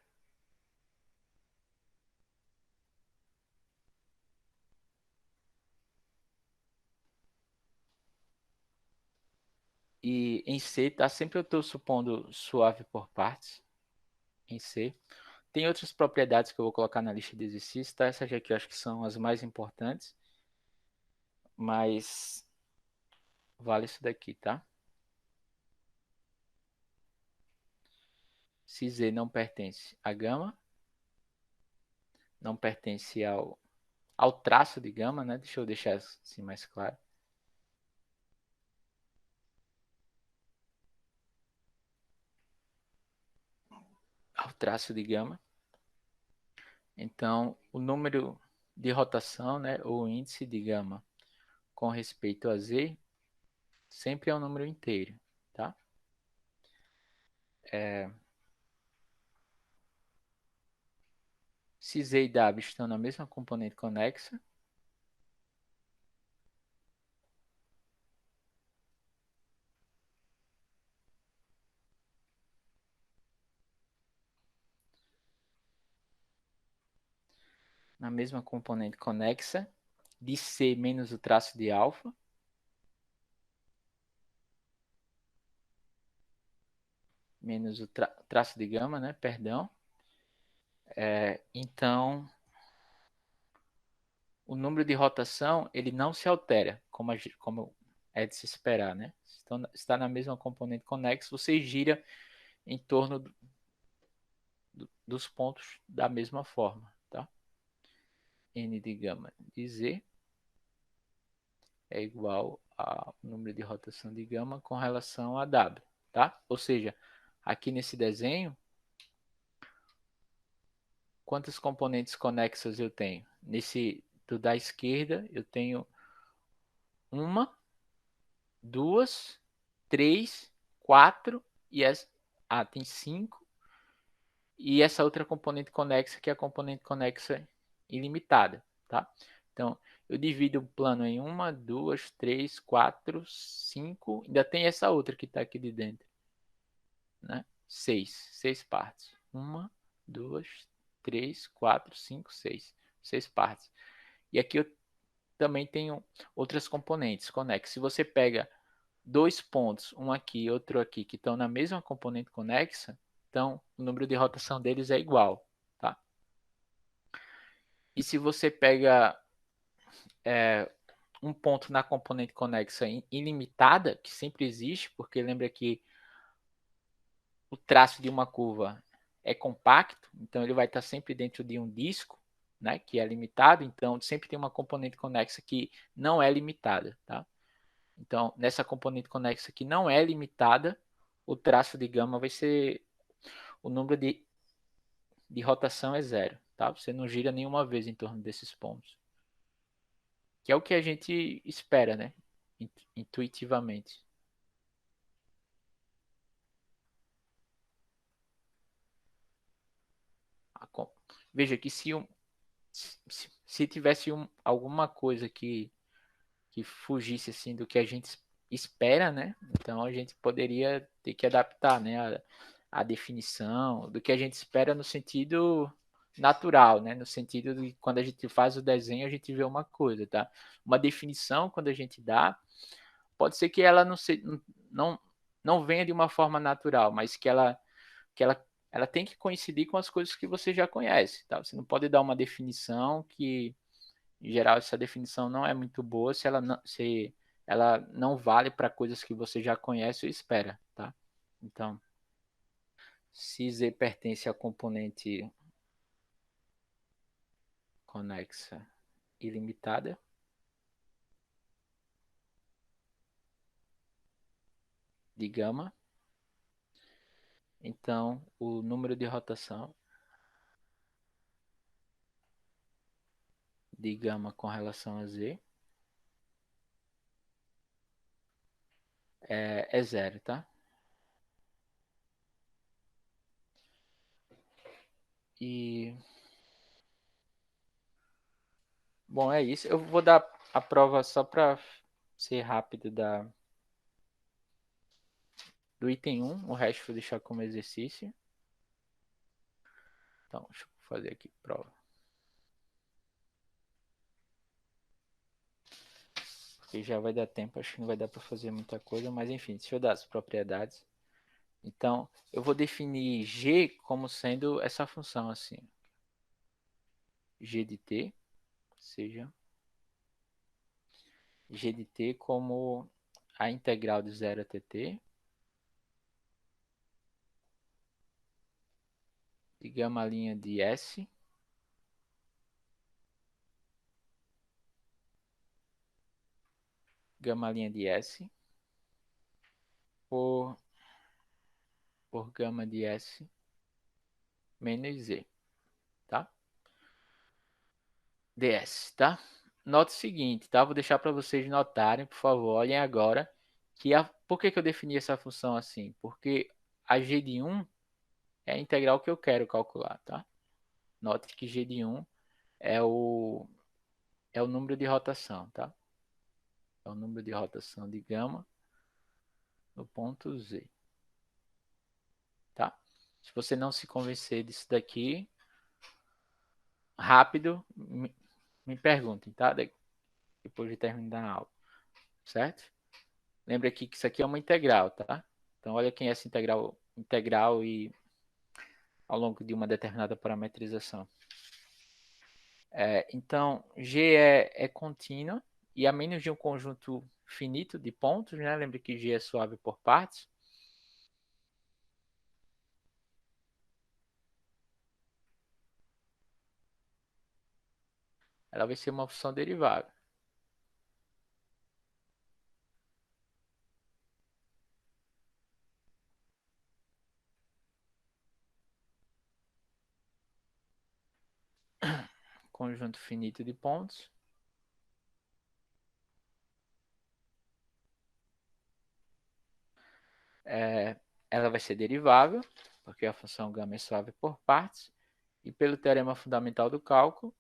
e em C, tá? Sempre eu estou supondo suave por partes, em C. Tem outras propriedades que eu vou colocar na lista de exercícios, tá? Essas aqui eu acho que são as mais importantes, mas vale isso daqui, tá? Se Z não pertence à gama, não pertence ao traço de gama, né? Deixa eu deixar assim mais claro. Ao traço de gama. Então, o número de rotação, né, ou índice de gama com respeito a Z, sempre é um número inteiro, tá? Se Z e W estão na mesma componente conexa, de C menos o traço de alfa, menos o traço de gama, né? Perdão. Então, o número de rotação ele não se altera, como é de se esperar, né? Então, está na mesma componente conexa, você gira em torno dos pontos da mesma forma, tá? N de gama de Z é igual ao número de rotação de gama com relação a W, tá? Ou seja, aqui nesse desenho, quantas componentes conexas eu tenho? Nesse do da esquerda, eu tenho uma, duas, três, quatro e tem 5. E essa outra componente conexa, que é a componente conexa ilimitada, tá? Então, eu divido o plano em 1, 2, 3, 4, 5. Ainda tem essa outra que está aqui de dentro, né? 6 partes. 1, 2, 3, 4, 5, 6. 6 partes. E aqui eu também tenho outras componentes conexas. Se você pega 2 pontos, um aqui e outro aqui, que estão na mesma componente conexa, então o número de rotação deles é igual, tá? E se você pega um ponto na componente conexa ilimitada, que sempre existe, porque lembra que o traço de uma curva é compacto, então ele vai estar sempre dentro de um disco, né, que é limitado, então sempre tem uma componente conexa que não é limitada, tá? Então, nessa componente conexa que não é limitada, o traço de gama vai ser o número de rotação é zero, tá? Você não gira nenhuma vez em torno desses pontos. Que é o que a gente espera, né? Intuitivamente. Veja que se tivesse alguma coisa que fugisse assim do que a gente espera, né? Então a gente poderia ter que adaptar, né? A definição do que a gente espera no sentido natural, né? No sentido de quando a gente faz o desenho a gente vê uma coisa, tá? Uma definição quando a gente dá, pode ser que ela não, não venha de uma forma natural, mas que ela tem que coincidir com as coisas que você já conhece, tá? Você não pode dar uma definição que, em geral, essa definição não é muito boa se ela não vale para coisas que você já conhece ou espera, tá? Então, se Z pertence à componente conexa ilimitada, de gama, então o número de rotação de gama com relação a Z é zero, tá? E bom, é isso. Eu vou dar a prova só para ser rápido do item 1, o resto vou deixar como exercício. Então, deixa eu fazer aqui prova. Porque já vai dar tempo, acho que não vai dar para fazer muita coisa, mas enfim, deixa eu dar as propriedades. Então, eu vou definir G como sendo essa função assim. G de t, ou seja, G de t como a integral de 0 até t, de gama linha de S, gama linha de S, por gama de S menos Z, tá? ds, tá? Note o seguinte, tá? Vou deixar para vocês notarem, por favor, olhem agora, por que eu defini essa função assim? Porque a g de 1 é a integral que eu quero calcular, tá? Note que g de 1 é o número de rotação, tá? É o número de rotação de gama no ponto Z, tá? Se você não se convencer disso daqui, rápido, me perguntem, tá? Depois de terminar a aula, certo? Lembra aqui que isso aqui é uma integral, tá? Então, olha quem é essa integral e ao longo de uma determinada parametrização. Então, G é contínua e a menos de um conjunto finito de pontos, né? Lembra que G é suave por partes. Ela vai ser uma função derivada. Conjunto finito de pontos. Ela vai ser derivável, porque a função gama é suave por partes. E pelo teorema fundamental do cálculo,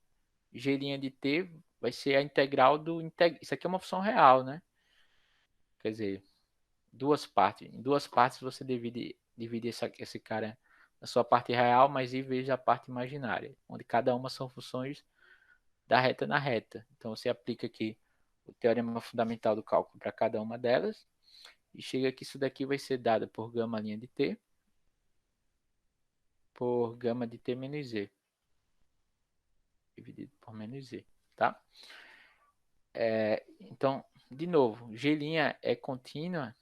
G' de t vai ser a integral do Isso aqui é uma função real, né? Quer dizer, duas partes. Em duas partes você divide esse cara na sua parte real, mas em vez da parte imaginária, onde cada uma são funções da reta na reta. Então você aplica aqui o teorema fundamental do cálculo para cada uma delas e chega que isso daqui vai ser dado por gama linha de t por gama de t menos z, dividido por menos z, tá? Então, de novo, G' é contínua.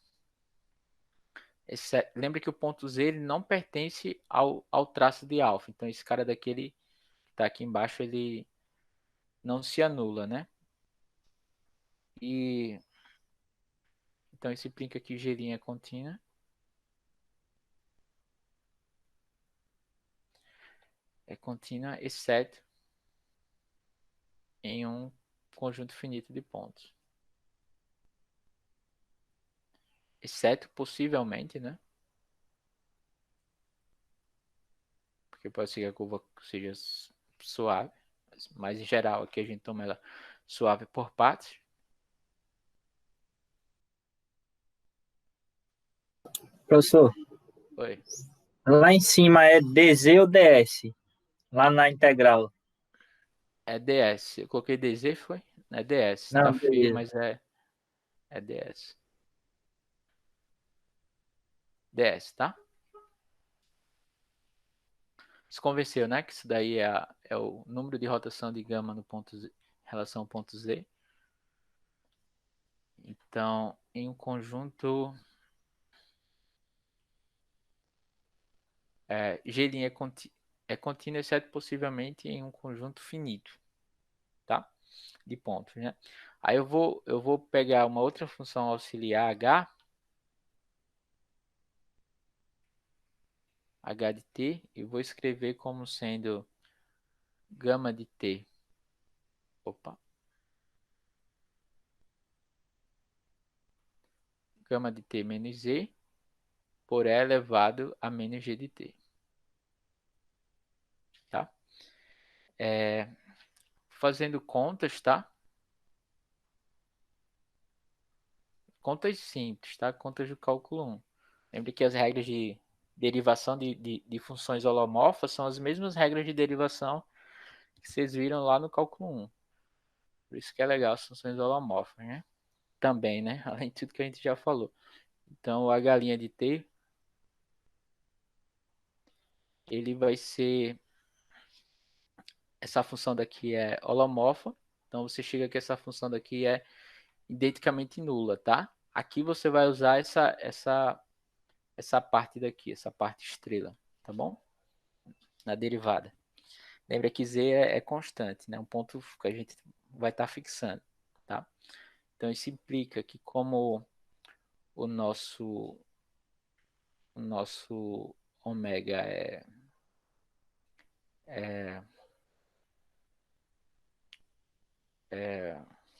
Lembra que o ponto Z ele não pertence ao traço de alfa. Então, esse cara daqui, ele tá aqui embaixo, ele não se anula, né? E então, isso implica que G' é contínua. É contínua, exceto em um conjunto finito de pontos. Exceto, possivelmente, né? Porque pode ser que a curva seja suave. Mas, em geral, aqui a gente toma ela suave por partes. Professor, Oi. lá em cima é DZ ou DS? Lá na integral. É DS. Eu coloquei DZ, foi? É DS. Tá Não, feio, beleza. mas é DS. DS, tá? Se convenceu, né? Que isso daí é o número de rotação de gama no ponto Z, em relação ao ponto Z. Então, em um conjunto... G' é contínuo, exceto possivelmente em um conjunto finito, tá? De pontos, né? Aí eu vou pegar uma outra função auxiliar h de t, e vou escrever como sendo gama de t. Opa. Gama de t menos z por e elevado a menos g de t. Tá? Fazendo contas, tá? Contas simples, tá? Contas do cálculo 1. Lembre que as regras de derivação de funções holomorfas são as mesmas regras de derivação que vocês viram lá no cálculo 1. Por isso que é legal as funções holomorfas, né? Também, né? Além de tudo que a gente já falou. Então, o h' de t, ele vai ser... Essa função daqui é holomorfa. Então, você chega que essa função daqui é identicamente nula, tá? Aqui você vai usar essa parte daqui, essa parte estrela, tá bom? Na derivada. Lembra que z é constante, né? Um ponto que a gente vai estar fixando, tá? Então, isso implica que como o nosso ômega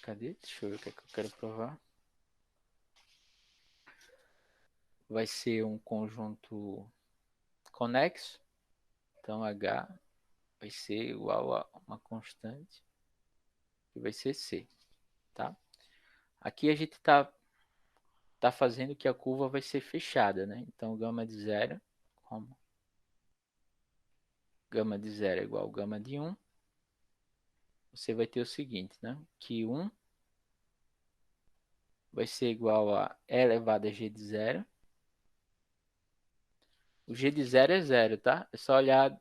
cadê? Deixa eu ver o que é que eu quero provar. Vai ser um conjunto conexo. Então, H vai ser igual a uma constante, que vai ser C, tá? Aqui a gente tá fazendo que a curva vai ser fechada, né? Então, gama de 0, como gama de 0 é igual a gama de 1, você vai ter o seguinte, né? Que 1 vai ser igual a e elevado a g de 0. O g de 0 é 0, tá? É só olhar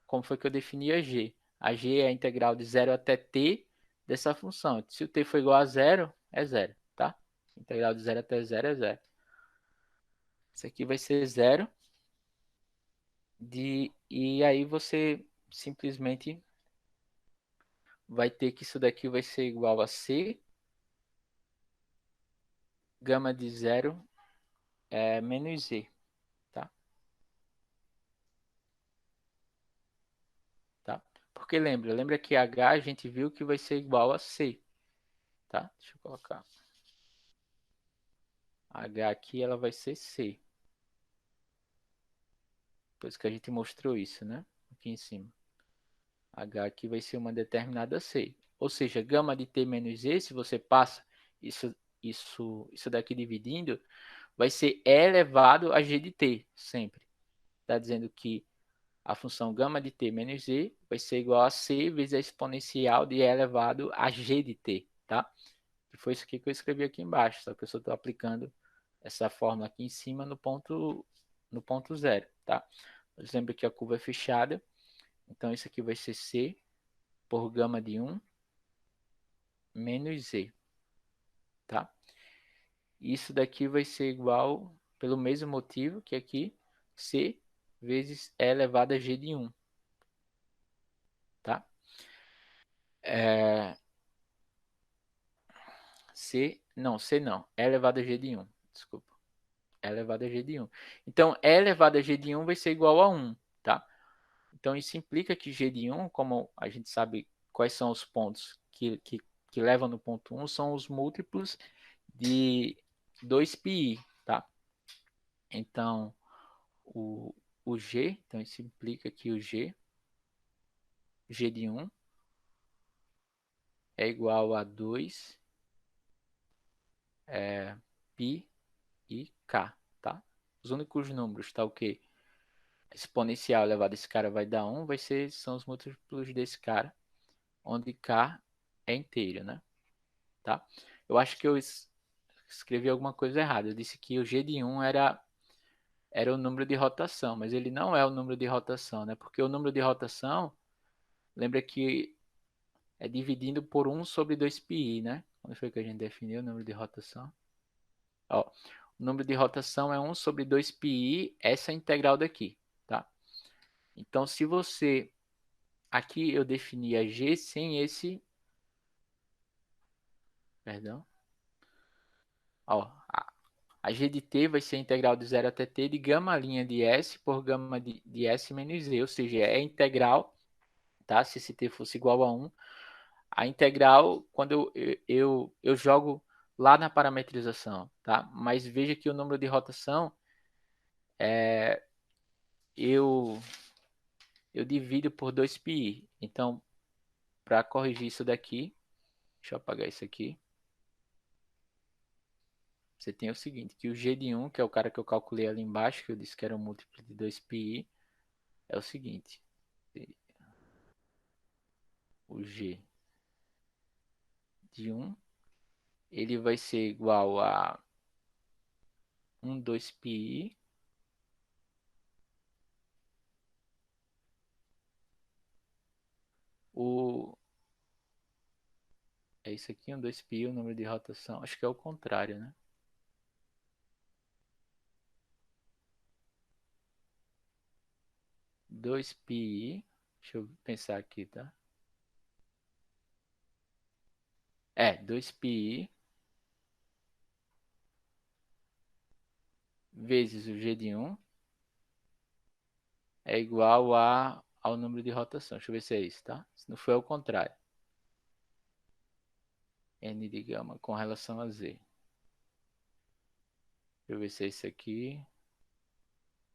como foi que eu defini a g. A g é a integral de 0 até t dessa função. Se o t for igual a 0, é 0, tá? Integral de 0 até 0 é 0. Isso aqui vai ser 0. E aí você simplesmente vai ter que isso daqui vai ser igual a c, gama de 0 menos z, tá? Tá? Porque lembra que h a gente viu que vai ser igual a c, tá? Deixa eu colocar. H aqui ela vai ser c. Depois que a gente mostrou isso, né? Aqui em cima. H aqui vai ser uma determinada C. Ou seja, gama de T menos E, se você passa isso daqui dividindo, vai ser E elevado a G de T, sempre. Está dizendo que a função gama de T menos E vai ser igual a C vezes a exponencial de E elevado a G de T, tá? E foi isso aqui que eu escrevi aqui embaixo, só que eu só estou aplicando essa fórmula aqui em cima no ponto no ponto zero, tá? Mas lembra que a curva é fechada, então isso aqui vai ser C por gama de 1 menos Z, tá? Isso daqui vai ser igual, pelo mesmo motivo que aqui, C vezes E elevado a G de 1, tá? C não, E elevado a G de 1, desculpa. E elevado a G de 1. Então, E elevado a G de 1 vai ser igual a 1, tá? Então, isso implica que G de 1, como a gente sabe quais são os pontos que levam no ponto 1, são os múltiplos de 2πi, tá? Então, o G, então isso implica que o G de 1 é igual a 2 π e k, tá? Os únicos números, tá o quê? Exponencial elevado a esse cara vai dar 1, são os múltiplos desse cara, onde k é inteiro, né? Tá? Eu acho que eu escrevi alguma coisa errada. Eu disse que o G de 1 era o número de rotação, mas ele não é o número de rotação, né? Porque o número de rotação, lembra que é dividindo por 1 sobre 2πi, né? Quando foi que a gente definiu o número de rotação? Ó, o número de rotação é 1 sobre 2πi, essa integral daqui, tá? Então, se você... Aqui eu defini a G sem esse... Perdão. Ó, a G de t vai ser a integral de 0 até t de gama linha de S por gama de S menos Z, ou seja, é integral, tá? Se esse t fosse igual a 1, a integral, quando eu jogo lá na parametrização, tá? Mas veja que o número de rotação, eu divido por 2πi. Então, para corrigir isso daqui, deixa eu apagar isso aqui. Você tem o seguinte, que o G de 1, que é o cara que eu calculei ali embaixo, que eu disse que era um múltiplo de 2πi, é o seguinte. O G de 1, ele vai ser igual a 2πi é isso aqui, 2πi, o número de rotação. Acho que é o contrário, né? Dois pi, deixa eu pensar aqui, tá? 2πi vezes o G de 1 é igual ao número de rotação. Deixa eu ver se é isso, tá? Se não for, é o contrário. N de gama com relação a Z. Deixa eu ver se é isso aqui.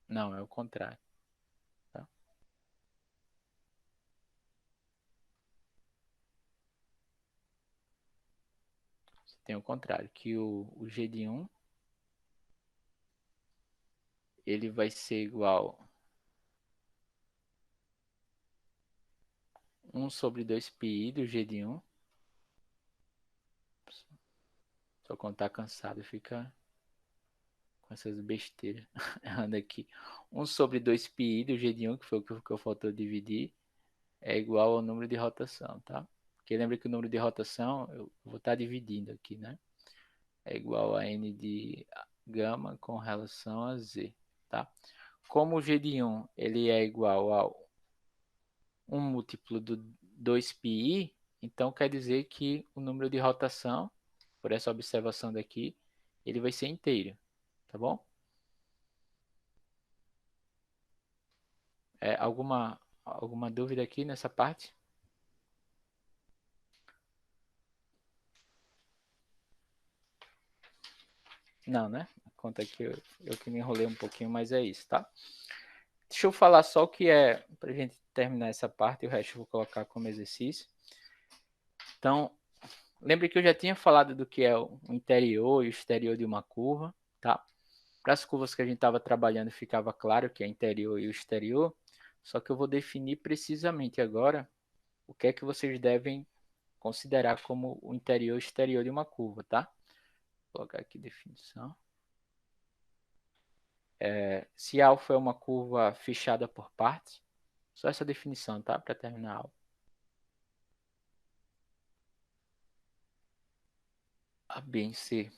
Não, é o contrário. Tá? Você tem o contrário, que o G de 1 ele vai ser igual 1 sobre 2πi do G de 1. Só quando tá cansado fica com essas besteiras errando aqui. 1 sobre 2πi do G de 1, que foi o que eu faltou dividir, é igual ao número de rotação, tá? Porque lembra que o número de rotação, eu vou estar dividindo aqui, né? É igual a N de gama com relação a Z, tá? Como o G de 1 ele é igual a um múltiplo do 2πi, então quer dizer que o número de rotação, por essa observação daqui, ele vai ser inteiro, tá bom? Alguma dúvida aqui nessa parte? Não, né? Conta aqui, eu que me enrolei um pouquinho, mas é isso, tá? Deixa eu falar só o que é, pra gente terminar essa parte, e o resto eu vou colocar como exercício. Então, lembre que eu já tinha falado do que é o interior e o exterior de uma curva, tá? Para as curvas que a gente estava trabalhando, ficava claro que é interior e o exterior, só que eu vou definir precisamente agora o que é que vocês devem considerar como o interior e exterior de uma curva, tá? Vou colocar aqui definição. Se alfa é uma curva fechada por partes, só essa definição, tá? Para terminar a aula. A, B em C.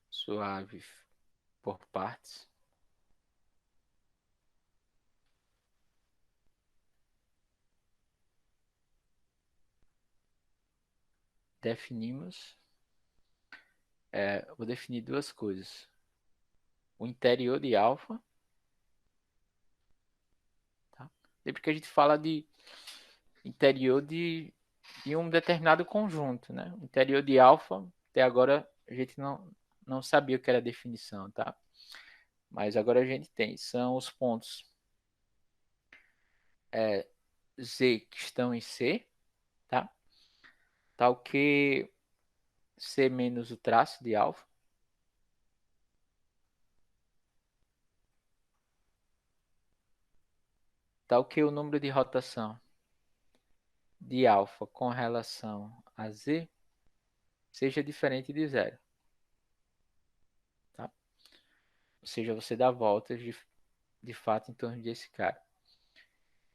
Suave por partes. Definimos. Vou definir duas coisas. O interior de alfa. Tá? Sempre que a gente fala de interior de um determinado conjunto, né? O interior de alfa, até agora a gente não sabia o que era a definição, tá? Mas agora a gente tem. São os pontos Z que estão em C, tá? Tal que C menos o traço de alfa. Tal que o número de rotação de alfa com relação a Z seja diferente de zero. Tá? Ou seja, você dá voltas de fato em torno desse cara.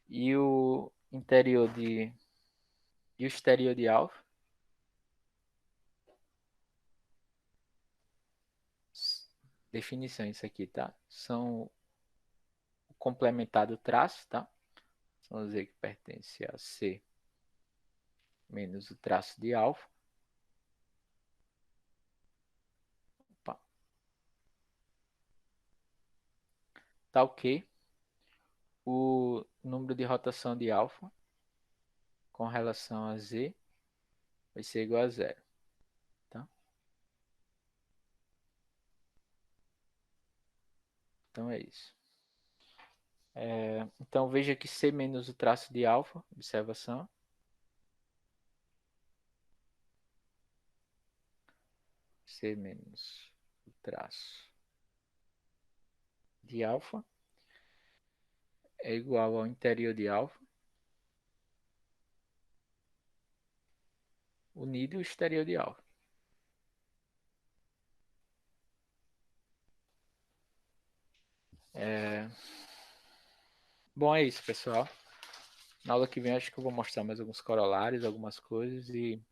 E o interior e o exterior de alfa definição isso aqui, tá? São o complementado traço, tá? São Z que pertence a C menos o traço de alfa. Opa. Tá ok. O número de rotação de alfa com relação a Z vai ser igual a zero. Tá? Então é isso. Então veja que C menos o traço de alfa, observação. C menos o traço de alfa é igual ao interior de alfa unido ao exterior de alfa. Bom, é isso, pessoal. Na aula que vem acho que eu vou mostrar mais alguns corolários, algumas coisas e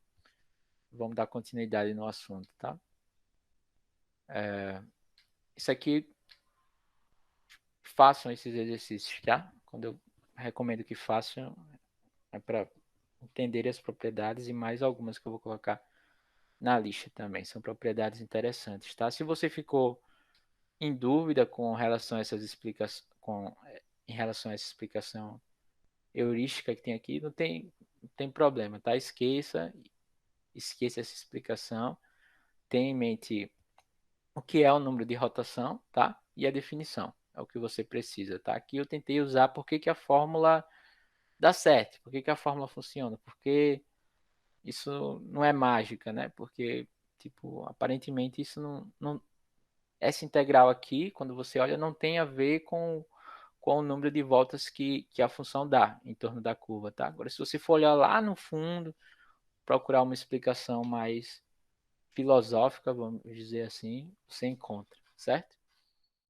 vamos dar continuidade no assunto, tá? Isso aqui, façam esses exercícios, tá? Quando eu recomendo que façam, é para entender as propriedades e mais algumas que eu vou colocar na lista também. São propriedades interessantes, tá? Se você ficou em dúvida com relação a essas explicações, em relação a essa explicação heurística que tem aqui, não tem problema, tá? Esqueça essa explicação. Tenha em mente o que é o número de rotação, tá? E a definição. É o que você precisa, tá? Aqui eu tentei usar porque que a fórmula dá certo, porque que a fórmula funciona, porque isso não é mágica, né? Porque, tipo, aparentemente isso não essa integral aqui, quando você olha, não tem a ver com o número de voltas que a função dá em torno da curva, tá? Agora, se você for olhar lá no fundo, procurar uma explicação mais filosófica, vamos dizer assim, você encontra, certo?